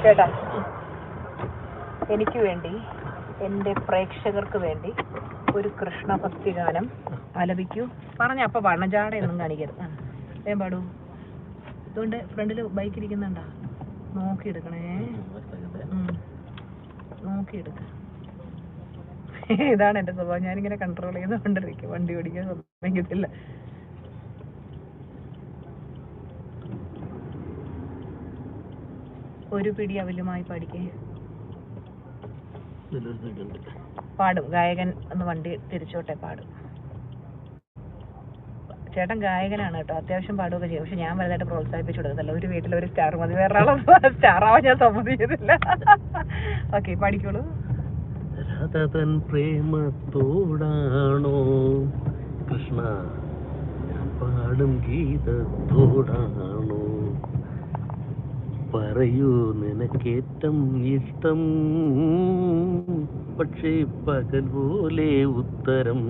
ചേട്ടാ, എനിക്ക് വേണ്ടി, എൻ്റെ പ്രേക്ഷകർക്ക് വേണ്ടി ഒരു കൃഷ്ണഭക്തി ഗാനം ആലപിക്കൂ. പറഞ്ഞ അപ്പൊ വണ്ണജാടയൊന്നും കാണിക്കരുത്. വേം പാടൂ. അതുകൊണ്ട് ഫ്രണ്ടിൽ ബൈക്ക് ഇരിക്കുന്നുണ്ടാ, നോക്കിയെടുക്കണേ, നോക്കിയെടുക്ക. ഇതാണ് എൻ്റെ സ്വഭാവം. ഞാനിങ്ങനെ കൺട്രോൾ ചെയ്തുകൊണ്ടിരിക്കും. വണ്ടി ഓടിക്കാൻ സമ്മതിക്കത്തില്ല. ഒരു പിടി അവലുമായി പാടിക്കേ. പാടും ഗായകൻ. ഒന്ന് വണ്ടി തിരിച്ചോട്ടെ, പാടും. ചേട്ടൻ ഗായകനാണ് കേട്ടോ, അത്യാവശ്യം പാടുകയൊക്കെ ചെയ്യും. പക്ഷെ ഞാൻ വലുതായിട്ട് പ്രോത്സാഹിപ്പിച്ചു കൊടുക്കത്തില്ല. ഒരു വീട്ടിൽ ഒരു സ്റ്റാർ മതി, വേറെ ആളെ സ്റ്റാർ ആവാൻ ഞാൻ സമ്മതിക്കുന്നില്ല. ഓക്കെ, പാടിക്കോളൂ. രാധതൻ പ്രേമത്തോടാണോ കൃഷ്ണ പാടും ഗീതത്തോടാണോ, പറയൂ നിനക്കേറ്റം ഇഷ്ടം, പക്ഷേ പകൽ പോലെ ഉത്തരം